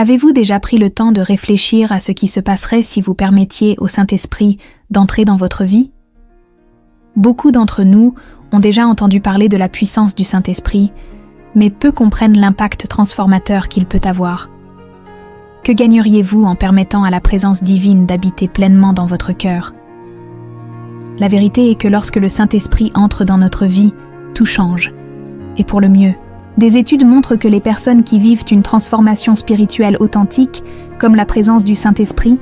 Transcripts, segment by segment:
Avez-vous déjà pris le temps de réfléchir à ce qui se passerait si vous permettiez au Saint-Esprit d'entrer dans votre vie? Beaucoup d'entre nous ont déjà entendu parler de la puissance du Saint-Esprit, mais peu comprennent l'impact transformateur qu'il peut avoir. Que gagneriez-vous en permettant à la présence divine d'habiter pleinement dans votre cœur? La vérité est que lorsque le Saint-Esprit entre dans notre vie, tout change, et pour le mieux. Des études montrent que les personnes qui vivent une transformation spirituelle authentique, comme la présence du Saint-Esprit,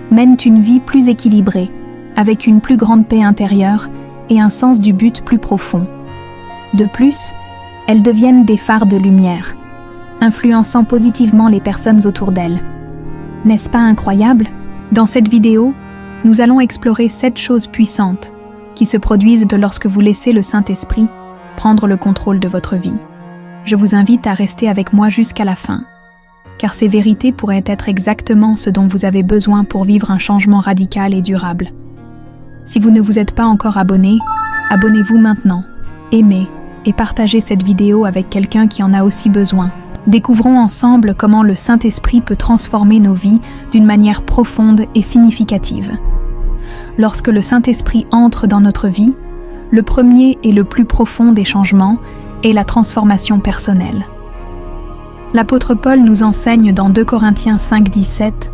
mènent une vie plus équilibrée, avec une plus grande paix intérieure et un sens du but plus profond. De plus, elles deviennent des phares de lumière, influençant positivement les personnes autour d'elles. N'est-ce pas incroyable? Dans cette vidéo, nous allons explorer 7 choses puissantes qui se produisent lorsque vous laissez le Saint-Esprit prendre le contrôle de votre vie. Je vous invite à rester avec moi jusqu'à la fin, car ces vérités pourraient être exactement ce dont vous avez besoin pour vivre un changement radical et durable. Si vous ne vous êtes pas encore abonné, abonnez-vous maintenant, aimez et partagez cette vidéo avec quelqu'un qui en a aussi besoin. Découvrons ensemble comment le Saint-Esprit peut transformer nos vies d'une manière profonde et significative. Lorsque le Saint-Esprit entre dans notre vie, le premier et le plus profond des changements est la transformation personnelle. L'apôtre Paul nous enseigne dans 2 Corinthiens 5:17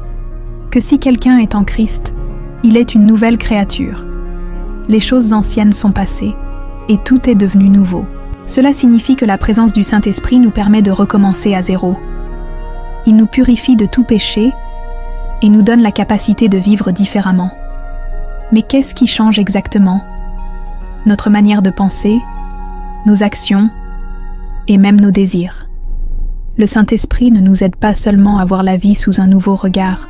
que si quelqu'un est en Christ, il est une nouvelle créature. Les choses anciennes sont passées et tout est devenu nouveau. Cela signifie que la présence du Saint-Esprit nous permet de recommencer à zéro. Il nous purifie de tout péché et nous donne la capacité de vivre différemment. Mais qu'est-ce qui change exactement? Notre manière de penser, nos actions et même nos désirs. Le Saint-Esprit ne nous aide pas seulement à voir la vie sous un nouveau regard,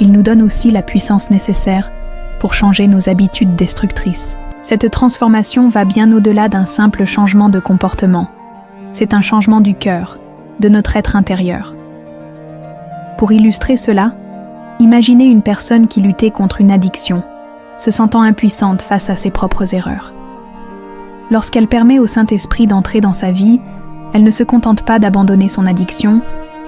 il nous donne aussi la puissance nécessaire pour changer nos habitudes destructrices. Cette transformation va bien au-delà d'un simple changement de comportement. C'est un changement du cœur, de notre être intérieur. Pour illustrer cela, imaginez une personne qui luttait contre une addiction, se sentant impuissante face à ses propres erreurs. Lorsqu'elle permet au Saint-Esprit d'entrer dans sa vie, elle ne se contente pas d'abandonner son addiction,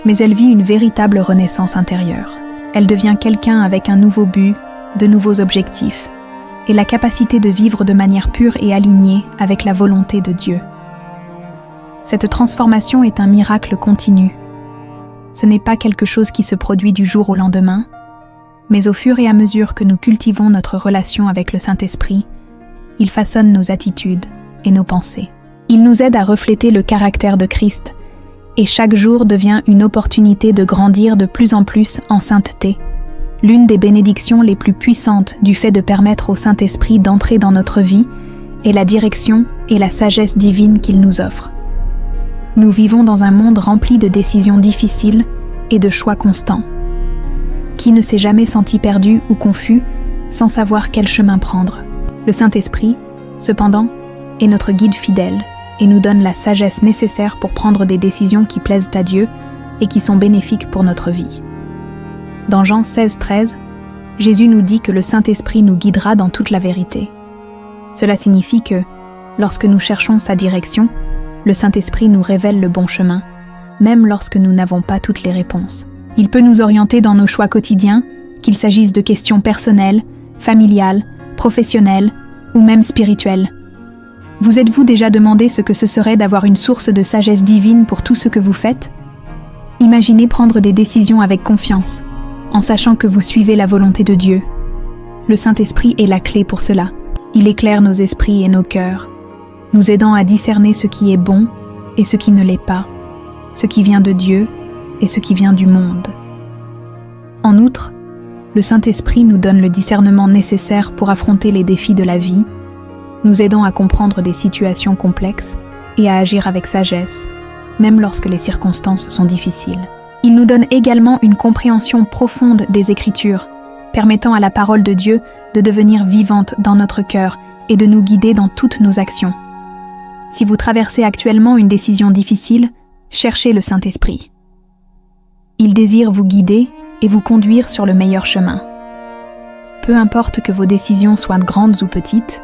mais elle vit une véritable renaissance intérieure. Elle devient quelqu'un avec un nouveau but, de nouveaux objectifs, et la capacité de vivre de manière pure et alignée avec la volonté de Dieu. Cette transformation est un miracle continu. Ce n'est pas quelque chose qui se produit du jour au lendemain, mais au fur et à mesure que nous cultivons notre relation avec le Saint-Esprit, il façonne nos attitudes et nos pensées. Il nous aide à refléter le caractère de Christ, et chaque jour devient une opportunité de grandir de plus en plus en sainteté. L'une des bénédictions les plus puissantes du fait de permettre au Saint-Esprit d'entrer dans notre vie est la direction et la sagesse divine qu'il nous offre. Nous vivons dans un monde rempli de décisions difficiles et de choix constants. Qui ne s'est jamais senti perdu ou confus sans savoir quel chemin prendre? Le Saint-Esprit, cependant, est notre guide fidèle et nous donne la sagesse nécessaire pour prendre des décisions qui plaisent à Dieu et qui sont bénéfiques pour notre vie. Dans Jean 16:13, Jésus nous dit que le Saint-Esprit nous guidera dans toute la vérité. Cela signifie que, lorsque nous cherchons sa direction, le Saint-Esprit nous révèle le bon chemin, même lorsque nous n'avons pas toutes les réponses. Il peut nous orienter dans nos choix quotidiens, qu'il s'agisse de questions personnelles, familiales, professionnelles ou même spirituelles. Vous êtes-vous déjà demandé ce que ce serait d'avoir une source de sagesse divine pour tout ce que vous faites? Imaginez prendre des décisions avec confiance, en sachant que vous suivez la volonté de Dieu. Le Saint-Esprit est la clé pour cela. Il éclaire nos esprits et nos cœurs, nous aidant à discerner ce qui est bon et ce qui ne l'est pas, ce qui vient de Dieu et ce qui vient du monde. En outre, le Saint-Esprit nous donne le discernement nécessaire pour affronter les défis de la vie, nous aidant à comprendre des situations complexes et à agir avec sagesse, même lorsque les circonstances sont difficiles. Il nous donne également une compréhension profonde des Écritures, permettant à la parole de Dieu de devenir vivante dans notre cœur et de nous guider dans toutes nos actions. Si vous traversez actuellement une décision difficile, cherchez le Saint-Esprit. Il désire vous guider et vous conduire sur le meilleur chemin. Peu importe que vos décisions soient grandes ou petites,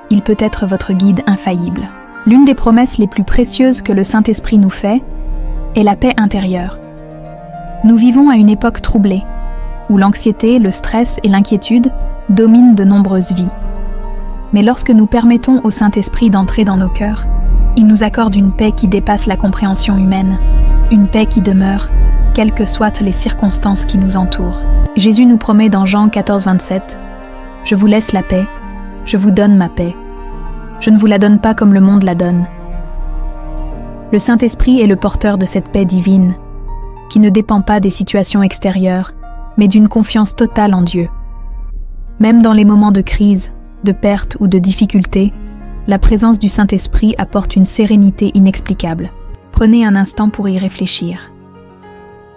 il peut être votre guide infaillible. L'une des promesses les plus précieuses que le Saint-Esprit nous fait est la paix intérieure. Nous vivons à une époque troublée, où l'anxiété, le stress et l'inquiétude dominent de nombreuses vies. Mais lorsque nous permettons au Saint-Esprit d'entrer dans nos cœurs, il nous accorde une paix qui dépasse la compréhension humaine, une paix qui demeure, quelles que soient les circonstances qui nous entourent. Jésus nous promet dans Jean 14, 27 « Je vous laisse la paix, je vous donne ma paix. Je ne vous la donne pas comme le monde la donne. » Le Saint-Esprit est le porteur de cette paix divine, qui ne dépend pas des situations extérieures, mais d'une confiance totale en Dieu. Même dans les moments de crise, de perte ou de difficulté, la présence du Saint-Esprit apporte une sérénité inexplicable. Prenez un instant pour y réfléchir.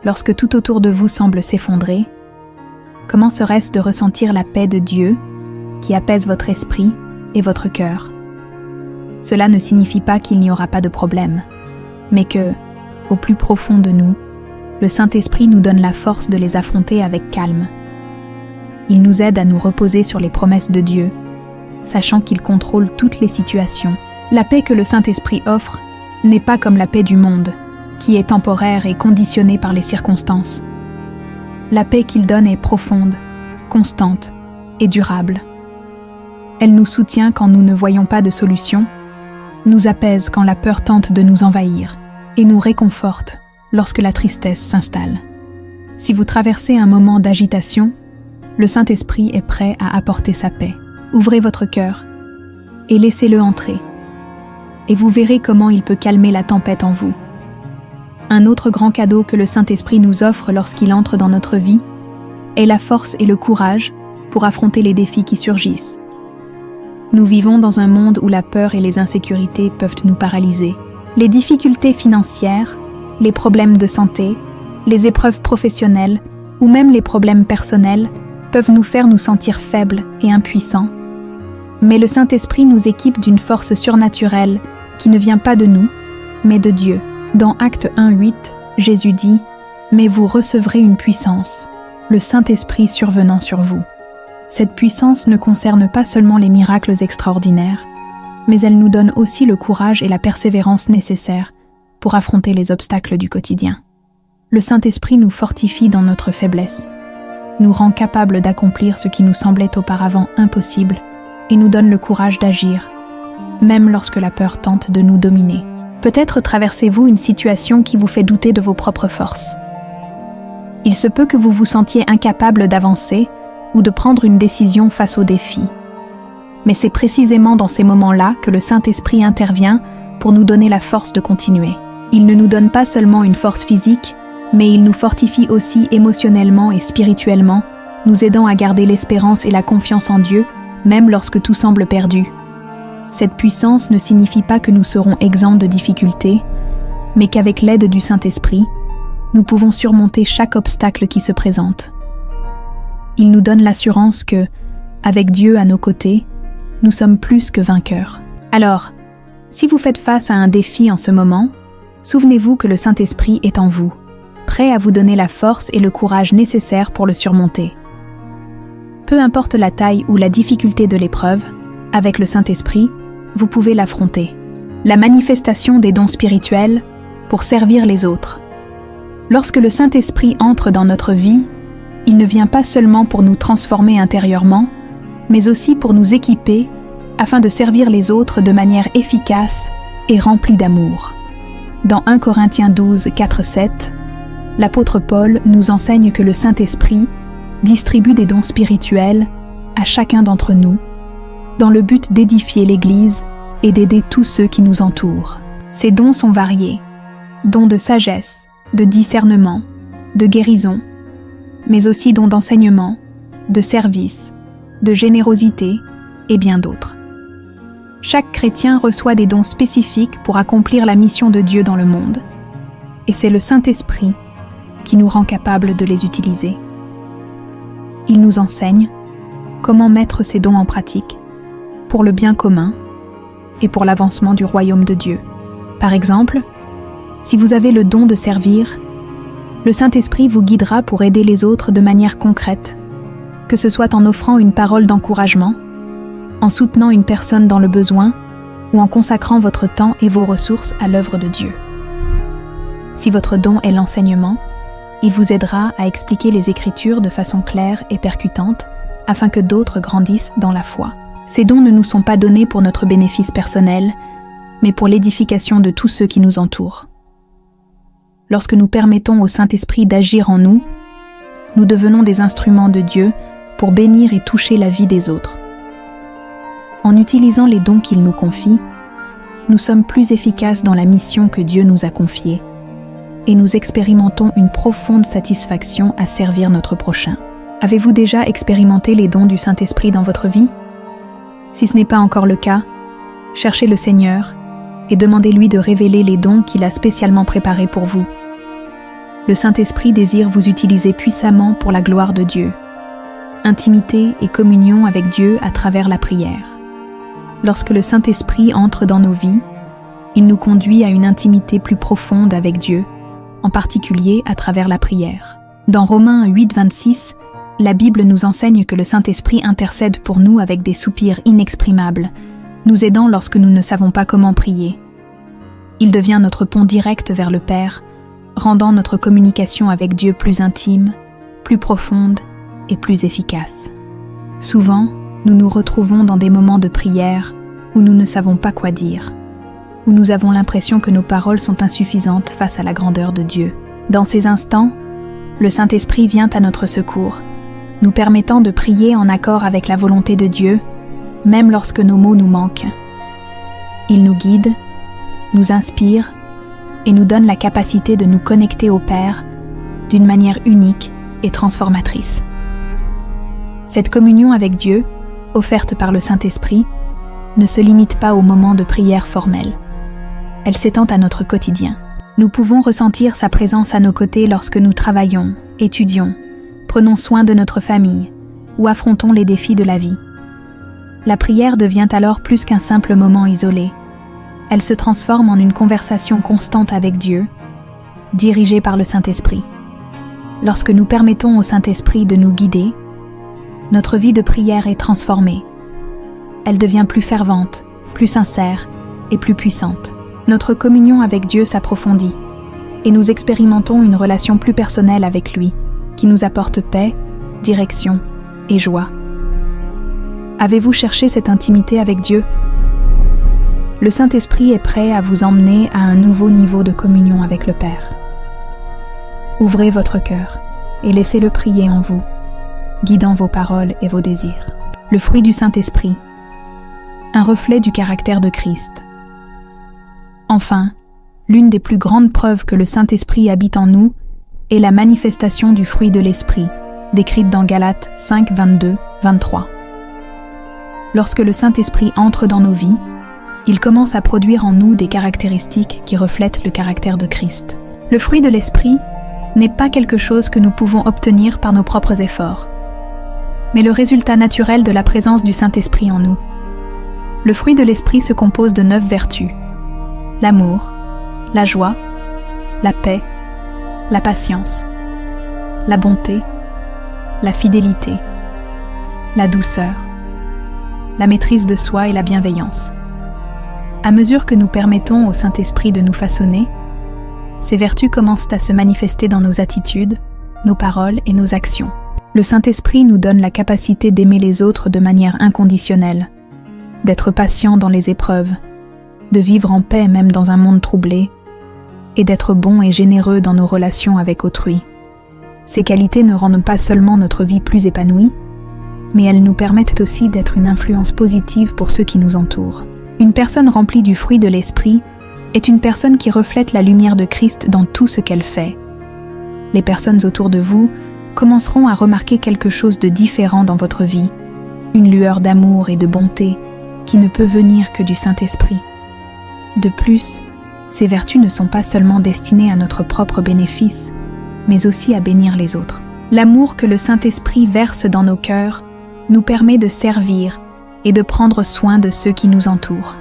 Lorsque tout autour de vous semble s'effondrer, comment serait-ce de ressentir la paix de Dieu qui apaise votre esprit et votre cœur? Cela ne signifie pas qu'il n'y aura pas de problème, mais que, au plus profond de nous, le Saint-Esprit nous donne la force de les affronter avec calme. Il nous aide à nous reposer sur les promesses de Dieu, sachant qu'il contrôle toutes les situations. La paix que le Saint-Esprit offre n'est pas comme la paix du monde, qui est temporaire et conditionnée par les circonstances. La paix qu'il donne est profonde, constante et durable. Elle nous soutient quand nous ne voyons pas de solution, nous apaise quand la peur tente de nous envahir et nous réconforte lorsque la tristesse s'installe. Si vous traversez un moment d'agitation, le Saint-Esprit est prêt à apporter sa paix. Ouvrez votre cœur et laissez-le entrer, et vous verrez comment il peut calmer la tempête en vous. Un autre grand cadeau que le Saint-Esprit nous offre lorsqu'il entre dans notre vie est la force et le courage pour affronter les défis qui surgissent. Nous vivons dans un monde où la peur et les insécurités peuvent nous paralyser. Les difficultés financières, les problèmes de santé, les épreuves professionnelles ou même les problèmes personnels peuvent nous faire nous sentir faibles et impuissants. Mais le Saint-Esprit nous équipe d'une force surnaturelle qui ne vient pas de nous, mais de Dieu. Dans Actes 1:8, Jésus dit « Mais vous recevrez une puissance, le Saint-Esprit survenant sur vous. » Cette puissance ne concerne pas seulement les miracles extraordinaires, mais elle nous donne aussi le courage et la persévérance nécessaires pour affronter les obstacles du quotidien. Le Saint-Esprit nous fortifie dans notre faiblesse, nous rend capables d'accomplir ce qui nous semblait auparavant impossible et nous donne le courage d'agir, même lorsque la peur tente de nous dominer. Peut-être traversez-vous une situation qui vous fait douter de vos propres forces. Il se peut que vous vous sentiez incapable d'avancer ou de prendre une décision face aux défis. Mais c'est précisément dans ces moments-là que le Saint-Esprit intervient pour nous donner la force de continuer. Il ne nous donne pas seulement une force physique, mais il nous fortifie aussi émotionnellement et spirituellement, nous aidant à garder l'espérance et la confiance en Dieu, même lorsque tout semble perdu. Cette puissance ne signifie pas que nous serons exempts de difficultés, mais qu'avec l'aide du Saint-Esprit, nous pouvons surmonter chaque obstacle qui se présente. Il nous donne l'assurance que, avec Dieu à nos côtés, nous sommes plus que vainqueurs. Alors, si vous faites face à un défi en ce moment, souvenez-vous que le Saint-Esprit est en vous, prêt à vous donner la force et le courage nécessaires pour le surmonter. Peu importe la taille ou la difficulté de l'épreuve, avec le Saint-Esprit, vous pouvez l'affronter. La manifestation des dons spirituels pour servir les autres. Lorsque le Saint-Esprit entre dans notre vie, il ne vient pas seulement pour nous transformer intérieurement, mais aussi pour nous équiper afin de servir les autres de manière efficace et remplie d'amour. Dans 1 Corinthiens 12, 4-7, l'apôtre Paul nous enseigne que le Saint-Esprit distribue des dons spirituels à chacun d'entre nous, dans le but d'édifier l'Église et d'aider tous ceux qui nous entourent. Ces dons sont variés, dons de sagesse, de discernement, de guérison, mais aussi dons d'enseignement, de service, de générosité et bien d'autres. Chaque chrétien reçoit des dons spécifiques pour accomplir la mission de Dieu dans le monde, et c'est le Saint-Esprit qui nous rend capables de les utiliser. Il nous enseigne comment mettre ces dons en pratique pour le bien commun et pour l'avancement du royaume de Dieu. Par exemple, si vous avez le don de servir, le Saint-Esprit vous guidera pour aider les autres de manière concrète, que ce soit en offrant une parole d'encouragement, en soutenant une personne dans le besoin ou en consacrant votre temps et vos ressources à l'œuvre de Dieu. Si votre don est l'enseignement, Il vous aidera à expliquer les Écritures de façon claire et percutante afin que d'autres grandissent dans la foi. Ces dons ne nous sont pas donnés pour notre bénéfice personnel, mais pour l'édification de tous ceux qui nous entourent. Lorsque nous permettons au Saint-Esprit d'agir en nous, nous devenons des instruments de Dieu pour bénir et toucher la vie des autres. En utilisant les dons qu'il nous confie, nous sommes plus efficaces dans la mission que Dieu nous a confiée et nous expérimentons une profonde satisfaction à servir notre prochain. Avez-vous déjà expérimenté les dons du Saint-Esprit dans votre vie? Si ce n'est pas encore le cas, cherchez le Seigneur et demandez-lui de révéler les dons qu'il a spécialement préparés pour vous. Le Saint-Esprit désire vous utiliser puissamment pour la gloire de Dieu. Intimité et communion avec Dieu à travers la prière. Lorsque le Saint-Esprit entre dans nos vies, il nous conduit à une intimité plus profonde avec Dieu, en particulier à travers la prière. Dans Romains 8:26, la Bible nous enseigne que le Saint-Esprit intercède pour nous avec des soupirs inexprimables, nous aidant lorsque nous ne savons pas comment prier. Il devient notre pont direct vers le Père, rendant notre communication avec Dieu plus intime, plus profonde et plus efficace. Souvent, nous nous retrouvons dans des moments de prière où nous ne savons pas quoi dire, où nous avons l'impression que nos paroles sont insuffisantes face à la grandeur de Dieu. Dans ces instants, le Saint-Esprit vient à notre secours, nous permettant de prier en accord avec la volonté de Dieu, même lorsque nos mots nous manquent. Il nous guide, nous inspire et nous donne la capacité de nous connecter au Père d'une manière unique et transformatrice. Cette communion avec Dieu, offerte par le Saint-Esprit, ne se limite pas aux moments de prière formels. Elle s'étend à notre quotidien. Nous pouvons ressentir sa présence à nos côtés lorsque nous travaillons, étudions, prenons soin de notre famille ou affrontons les défis de la vie. La prière devient alors plus qu'un simple moment isolé. Elle se transforme en une conversation constante avec Dieu, dirigée par le Saint-Esprit. Lorsque nous permettons au Saint-Esprit de nous guider, notre vie de prière est transformée. Elle devient plus fervente, plus sincère et plus puissante. Notre communion avec Dieu s'approfondit et nous expérimentons une relation plus personnelle avec lui, qui nous apporte paix, direction et joie. Avez-vous cherché cette intimité avec Dieu? Le Saint-Esprit est prêt à vous emmener à un nouveau niveau de communion avec le Père. Ouvrez votre cœur et laissez-le prier en vous, guidant vos paroles et vos désirs. Le fruit du Saint-Esprit, un reflet du caractère de Christ. Enfin, l'une des plus grandes preuves que le Saint-Esprit habite en nous est la manifestation du fruit de l'Esprit, décrite dans Galates 5, 22, 23. Lorsque le Saint-Esprit entre dans nos vies, il commence à produire en nous des caractéristiques qui reflètent le caractère de Christ. Le fruit de l'Esprit n'est pas quelque chose que nous pouvons obtenir par nos propres efforts, mais le résultat naturel de la présence du Saint-Esprit en nous. Le fruit de l'Esprit se compose de 9 vertus: l'amour, la joie, la paix, la patience, la bonté, la fidélité, la douceur, la maîtrise de soi et la bienveillance. À mesure que nous permettons au Saint-Esprit de nous façonner, ces vertus commencent à se manifester dans nos attitudes, nos paroles et nos actions. Le Saint-Esprit nous donne la capacité d'aimer les autres de manière inconditionnelle, d'être patient dans les épreuves, de vivre en paix même dans un monde troublé, et d'être bon et généreux dans nos relations avec autrui. Ces qualités ne rendent pas seulement notre vie plus épanouie, mais elles nous permettent aussi d'être une influence positive pour ceux qui nous entourent. Une personne remplie du fruit de l'Esprit est une personne qui reflète la lumière de Christ dans tout ce qu'elle fait. Les personnes autour de vous commenceront à remarquer quelque chose de différent dans votre vie, une lueur d'amour et de bonté qui ne peut venir que du Saint-Esprit. De plus, ces vertus ne sont pas seulement destinées à notre propre bénéfice, mais aussi à bénir les autres. L'amour que le Saint-Esprit verse dans nos cœurs nous permet de servir et de prendre soin de ceux qui nous entourent.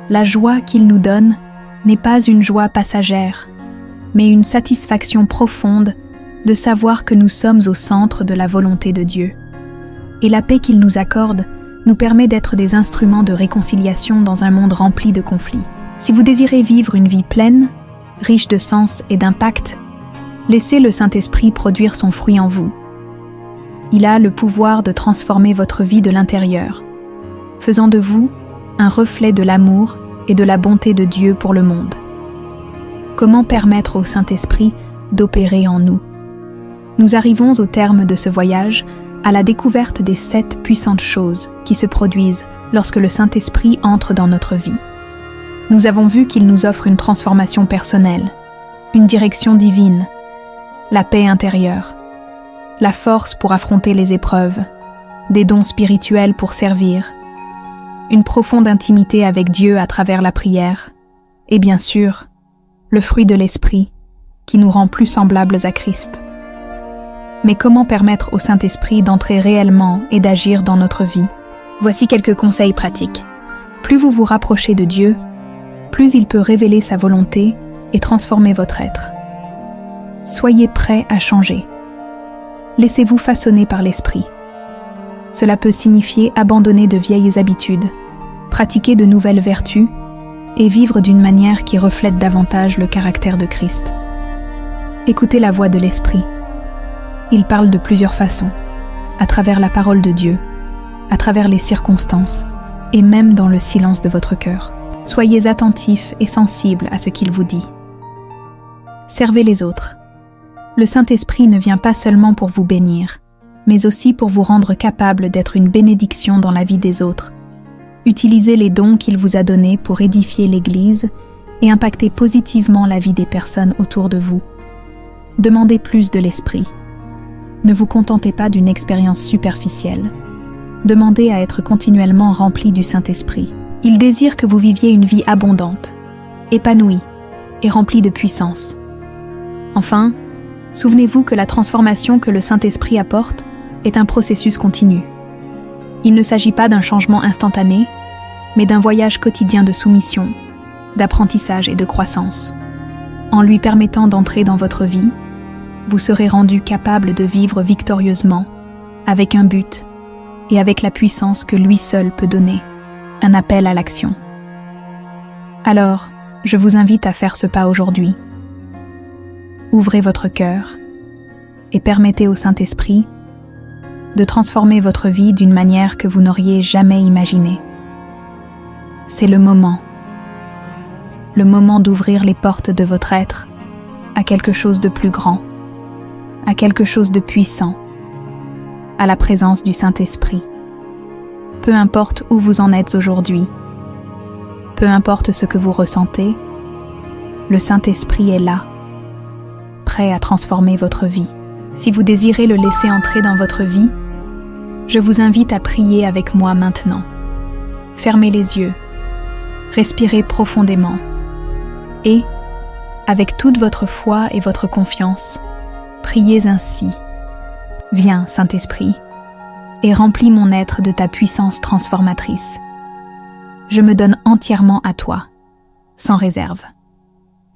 La joie qu'il nous donne n'est pas une joie passagère, mais une satisfaction profonde de savoir que nous sommes au centre de la volonté de Dieu. Et la paix qu'il nous accorde nous permet d'être des instruments de réconciliation dans un monde rempli de conflits. Si vous désirez vivre une vie pleine, riche de sens et d'impact, Laissez le Saint-Esprit produire son fruit en vous. Il a le pouvoir de transformer votre vie de l'intérieur, faisant de vous un reflet de l'amour et de la bonté de Dieu pour le monde. Comment permettre au Saint-Esprit d'opérer en nous? Nous arrivons au terme de ce voyage à la découverte des 7 puissantes choses qui se produisent lorsque le Saint-Esprit entre dans notre vie. Nous avons vu qu'il nous offre une transformation personnelle, une direction divine, la paix intérieure, la force pour affronter les épreuves, des dons spirituels pour servir, une profonde intimité avec Dieu à travers la prière, et bien sûr, le fruit de l'Esprit qui nous rend plus semblables à Christ. Mais comment permettre au Saint-Esprit d'entrer réellement et d'agir dans notre vie? Voici quelques conseils pratiques. Plus vous vous rapprochez de Dieu, plus il peut révéler sa volonté et transformer votre être. Soyez prêts à changer. Laissez-vous façonner par l'Esprit. Cela peut signifier abandonner de vieilles habitudes, pratiquer de nouvelles vertus et vivre d'une manière qui reflète davantage le caractère de Christ. Écoutez la voix de l'Esprit. Il parle de plusieurs façons, à travers la parole de Dieu, à travers les circonstances et même dans le silence de votre cœur. Soyez attentifs et sensibles à ce qu'il vous dit. Servez les autres. Le Saint-Esprit ne vient pas seulement pour vous bénir, mais aussi pour vous rendre capable d'être une bénédiction dans la vie des autres. Utilisez les dons qu'il vous a donnés pour édifier l'Église et impacter positivement la vie des personnes autour de vous. Demandez plus de l'Esprit. Ne vous contentez pas d'une expérience superficielle. Demandez à être continuellement rempli du Saint-Esprit. Il désire que vous viviez une vie abondante, épanouie et remplie de puissance. Enfin, souvenez-vous que la transformation que le Saint-Esprit apporte est un processus continu. Il ne s'agit pas d'un changement instantané, mais d'un voyage quotidien de soumission, d'apprentissage et de croissance. En lui permettant d'entrer dans votre vie, vous serez rendu capable de vivre victorieusement, avec un but et avec la puissance que lui seul peut donner, un appel à l'action. Alors, je vous invite à faire ce pas aujourd'hui. Ouvrez votre cœur et permettez au Saint-Esprit de transformer votre vie d'une manière que vous n'auriez jamais imaginée. C'est le moment d'ouvrir les portes de votre être à quelque chose de plus grand, à quelque chose de puissant, à la présence du Saint-Esprit. Peu importe où vous en êtes aujourd'hui, peu importe ce que vous ressentez, le Saint-Esprit est là, prêt à transformer votre vie. Si vous désirez le laisser entrer dans votre vie, je vous invite à prier avec moi maintenant. Fermez les yeux, respirez profondément et, avec toute votre foi et votre confiance, priez ainsi. Viens, Saint-Esprit, et remplis mon être de ta puissance transformatrice. Je me donne entièrement à toi, sans réserve.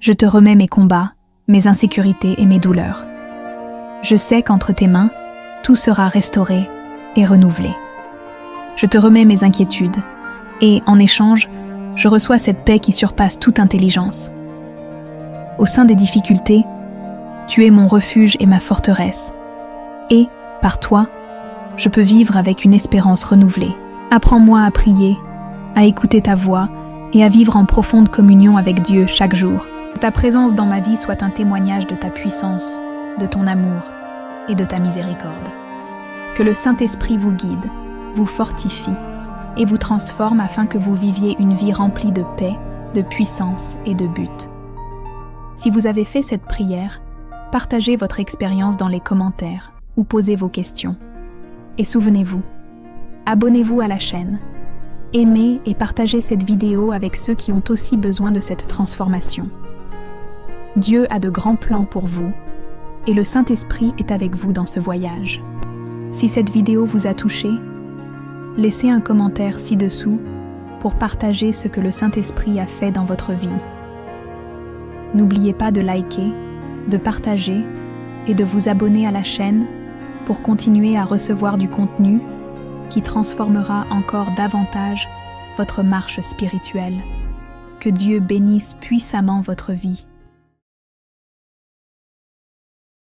Je te remets mes combats, mes insécurités et mes douleurs. Je sais qu'entre tes mains, tout sera restauré et renouvelé. Je te remets mes inquiétudes, et en échange, je reçois cette paix qui surpasse toute intelligence. Au sein des difficultés, tu es mon refuge et ma forteresse. Et, par toi, je peux vivre avec une espérance renouvelée. Apprends-moi à prier, à écouter ta voix et à vivre en profonde communion avec Dieu chaque jour. Que ta présence dans ma vie soit un témoignage de ta puissance, de ton amour et de ta miséricorde. Que le Saint-Esprit vous guide, vous fortifie et vous transforme afin que vous viviez une vie remplie de paix, de puissance et de but. Si vous avez fait cette prière, partagez votre expérience dans les commentaires ou posez vos questions. Et souvenez-vous, abonnez-vous à la chaîne, aimez et partagez cette vidéo avec ceux qui ont aussi besoin de cette transformation. Dieu a de grands plans pour vous et le Saint-Esprit est avec vous dans ce voyage. Si cette vidéo vous a touché, laissez un commentaire ci-dessous pour partager ce que le Saint-Esprit a fait dans votre vie. N'oubliez pas de liker, de partager et de vous abonner à la chaîne pour continuer à recevoir du contenu qui transformera encore davantage votre marche spirituelle. Que Dieu bénisse puissamment votre vie.